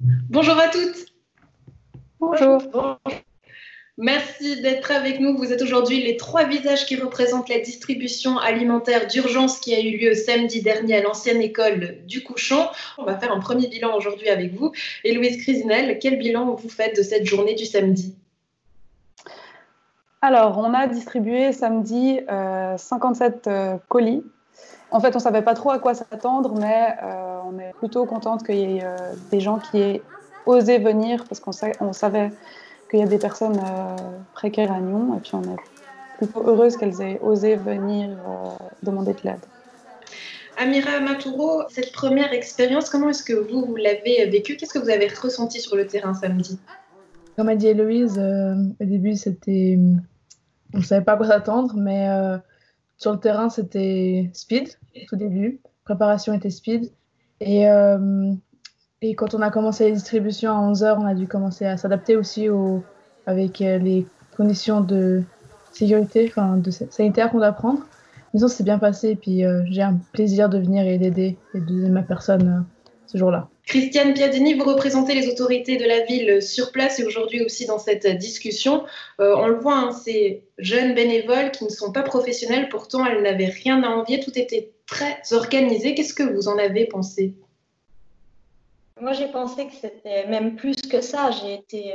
Bonjour à toutes. Bonjour. Merci d'être avec nous. Vous êtes aujourd'hui les trois visages qui représentent la distribution alimentaire d'urgence qui a eu lieu samedi dernier à l'ancienne école du Couchant. On va faire un premier bilan aujourd'hui avec vous. Et Louise Crisinel, quel bilan vous faites de cette journée du samedi? Alors, on a distribué samedi 57 colis. En fait, on ne savait pas trop à quoi s'attendre, mais on est plutôt contente qu'il y ait des gens qui aient osé venir parce qu'on savait qu'il y a des personnes précaires à Nyon. Et puis, on est plutôt heureuse qu'elles aient osé venir demander de l'aide. Amira Matouro, cette première expérience, comment est-ce que vous l'avez vécue? Qu'est-ce que vous avez ressenti sur le terrain samedi? Comme a dit Héloïse, au début, on ne savait pas à quoi s'attendre, mais sur le terrain, c'était speed, au tout début. La préparation était speed. Et, euh, et quand on a commencé les distributions à 11 heures, on a dû commencer à s'adapter aussi avec les conditions de sécurité, enfin, sanitaire qu'on doit prendre. Mais ça s'est bien passé. Et puis, j'ai un plaisir de venir et d'aider et de donner ma personne ce jour-là. Christiane Piadini, vous représentez les autorités de la ville sur place et aujourd'hui aussi dans cette discussion. On le voit, hein, ces jeunes bénévoles qui ne sont pas professionnels, pourtant elles n'avaient rien à envier, tout était très organisé. Qu'est-ce que vous en avez pensé? Moi, j'ai pensé que c'était même plus que ça. J'ai été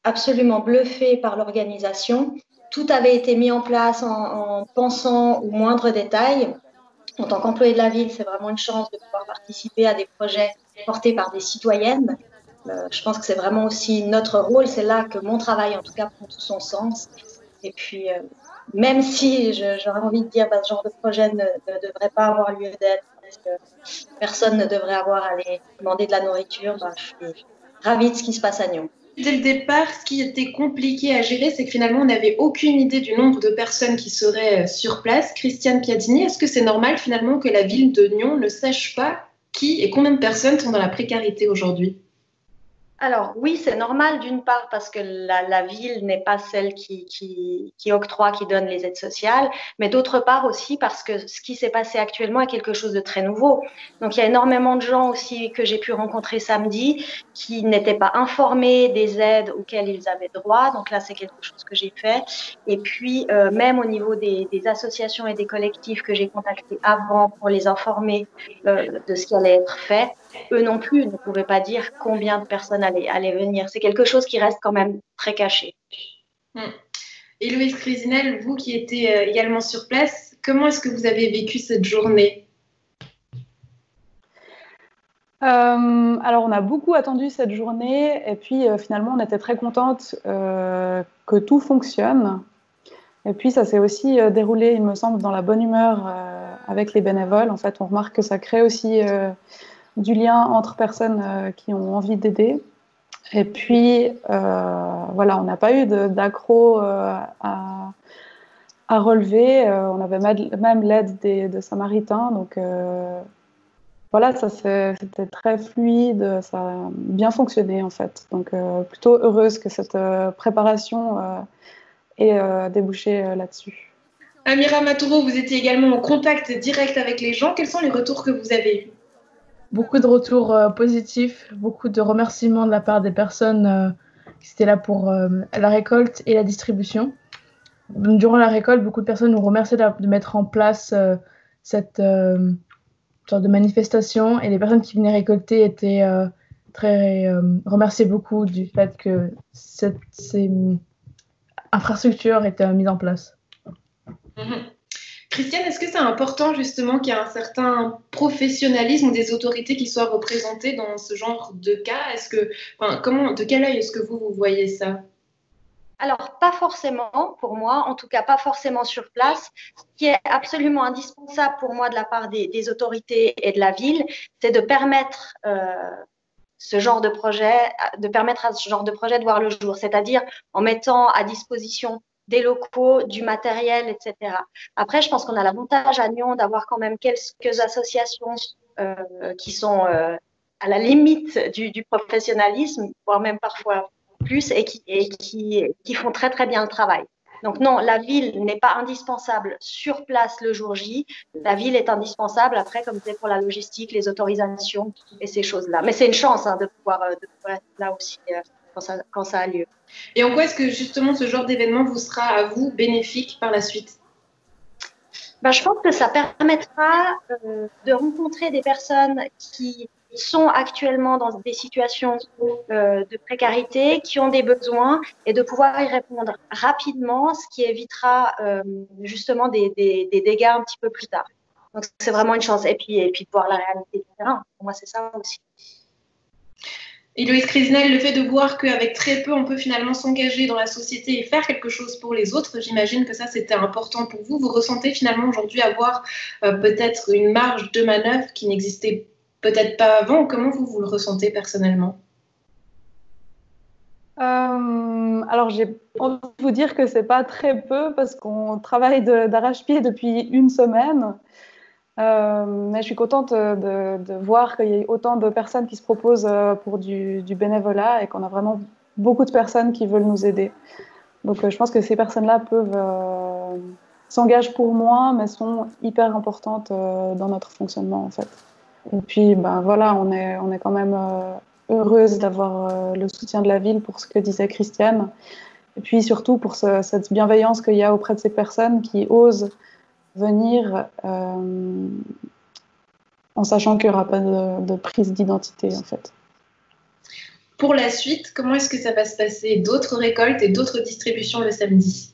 absolument bluffée par l'organisation. Tout avait été mis en place en pensant au moindre détail. En tant qu'employé de la ville, c'est vraiment une chance de pouvoir participer à des projets portés par des citoyennes. Je pense que c'est vraiment aussi notre rôle. C'est là que mon travail, en tout cas, prend tout son sens. Et puis, même si j'aurais envie de dire que ce genre de projet ne devrait pas avoir lieu d'être, parce que personne ne devrait avoir à aller demander de la nourriture, je suis ravie de ce qui se passe à Nyon. Dès le départ, ce qui était compliqué à gérer, c'est que finalement, on n'avait aucune idée du nombre de personnes qui seraient sur place. Christiane Piadini, est-ce que c'est normal finalement que la ville de Nyon ne sache pas qui et combien de personnes sont dans la précarité aujourd'hui? Alors oui, c'est normal d'une part parce que la ville n'est pas celle qui octroie, qui donne les aides sociales, mais d'autre part aussi parce que ce qui s'est passé actuellement est quelque chose de très nouveau. Donc il y a énormément de gens aussi que j'ai pu rencontrer samedi qui n'étaient pas informés des aides auxquelles ils avaient droit. Donc là, c'est quelque chose que j'ai fait. Et puis même au niveau des associations et des collectifs que j'ai contactés avant pour les informer de ce qui allait être fait, eux non plus ne pouvaient pas dire combien de personnes allaient venir. C'est quelque chose qui reste quand même très caché. Et Louise Crisinel, vous qui étiez également sur place, comment est-ce que vous avez vécu cette journée? Alors, on a beaucoup attendu cette journée et puis finalement, on était très contente que tout fonctionne. Et puis, ça s'est aussi déroulé, il me semble, dans la bonne humeur avec les bénévoles. En fait, on remarque que ça crée aussi du lien entre personnes qui ont envie d'aider. Et puis, voilà, on n'a pas eu d'accro à relever. On avait même l'aide de Samaritains. Donc, voilà, c'était très fluide, ça a bien fonctionné en fait. Donc, plutôt heureuse que cette préparation ait débouché là-dessus. Amira Matouro, vous étiez également en contact direct avec les gens. Quels sont les retours que vous avez eus? Beaucoup de retours positifs, beaucoup de remerciements de la part des personnes qui étaient là pour la récolte et la distribution. Durant la récolte, beaucoup de personnes nous remerciaient de mettre en place cette sorte de manifestation et les personnes qui venaient récolter étaient remerciaient beaucoup du fait que ces infrastructures étaient mises en place. Christiane, est-ce que c'est important justement qu'il y ait un certain professionnalisme des autorités qui soient représentées dans ce genre de cas? De quel œil est-ce que vous voyez ça? Alors, pas forcément pour moi, en tout cas pas forcément sur place. Ce qui est absolument indispensable pour moi de la part des autorités et de la ville, c'est de permettre de permettre à ce genre de projet de voir le jour, c'est-à-dire en mettant à disposition des locaux, du matériel, etc. Après, je pense qu'on a l'avantage à Nyon d'avoir quand même quelques associations qui sont à la limite du professionnalisme, voire même parfois plus, et qui font très très bien le travail. Donc non, la ville n'est pas indispensable sur place le jour J. La ville est indispensable après, comme c'est pour la logistique, les autorisations et ces choses-là. Mais c'est une chance de pouvoir être là aussi quand ça a lieu. Et en quoi est-ce que justement ce genre d'événement vous sera à vous bénéfique par la suite? Je pense que ça permettra de rencontrer des personnes qui sont actuellement dans des situations de précarité, qui ont des besoins et de pouvoir y répondre rapidement, ce qui évitera justement des dégâts un petit peu plus tard. Donc, c'est vraiment une chance. Et puis de voir la réalité du terrain. Pour moi, c'est ça aussi. Héloïse Kriznel, le fait de voir qu'avec très peu, on peut finalement s'engager dans la société et faire quelque chose pour les autres, j'imagine que ça, c'était important pour vous. Vous ressentez finalement aujourd'hui avoir peut-être une marge de manœuvre qui n'existait peut-être pas avant. Comment vous le ressentez personnellement? Alors, j'ai envie de vous dire que c'est pas très peu parce qu'on travaille d'arrache-pied depuis une semaine. Mais je suis contente de voir qu'il y a autant de personnes qui se proposent pour du bénévolat et qu'on a vraiment beaucoup de personnes qui veulent nous aider. Donc je pense que ces personnes-là s'engagent pour moins, mais sont hyper importantes dans notre fonctionnement en fait. Et puis voilà, on est quand même heureuse d'avoir le soutien de la ville pour ce que disait Christiane. Et puis surtout pour cette bienveillance qu'il y a auprès de ces personnes qui osent venir en sachant qu'il n'y aura pas de prise d'identité en fait. Pour la suite, comment est-ce que ça va se passer? D'autres récoltes et d'autres distributions le samedi?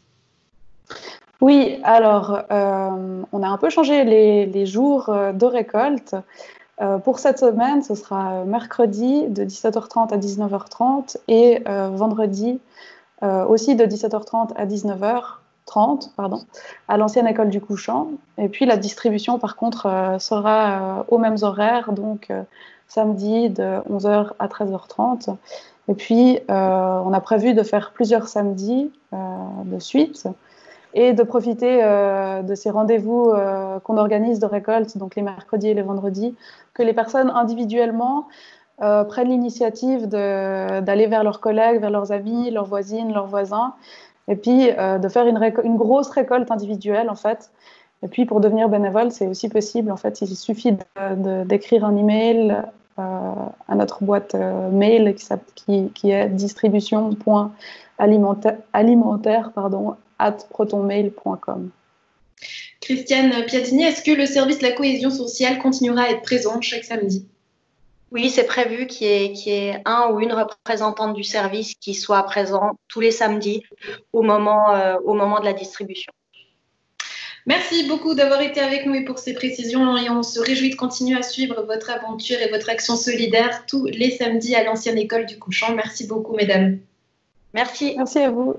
Oui, alors on a un peu changé les jours de récolte. Pour cette semaine, ce sera mercredi de 17h30 à 19h30 et vendredi aussi de 17h30 à 19h30, à l'ancienne école du Couchant. Et puis la distribution, par contre, sera aux mêmes horaires, donc samedi de 11h à 13h30. Et puis, on a prévu de faire plusieurs samedis de suite et de profiter de ces rendez-vous qu'on organise de récolte, donc les mercredis et les vendredis, que les personnes individuellement prennent l'initiative d'aller vers leurs collègues, vers leurs amis, leurs voisines, leurs voisins, et puis de faire une grosse récolte individuelle en fait. Et puis pour devenir bénévole, c'est aussi possible en fait. Il suffit d'écrire un email à notre boîte mail qui est distribution.alimentaire@protonmail.com. Christiane Piatini, est-ce que le service de la cohésion sociale continuera à être présent chaque samedi? Oui, c'est prévu qu'il y ait un ou une représentante du service qui soit présent tous les samedis au moment de la distribution. Merci beaucoup d'avoir été avec nous et pour ces précisions. Et on se réjouit de continuer à suivre votre aventure et votre action solidaire tous les samedis à l'ancienne école du Couchant. Merci beaucoup, mesdames. Merci. Merci à vous.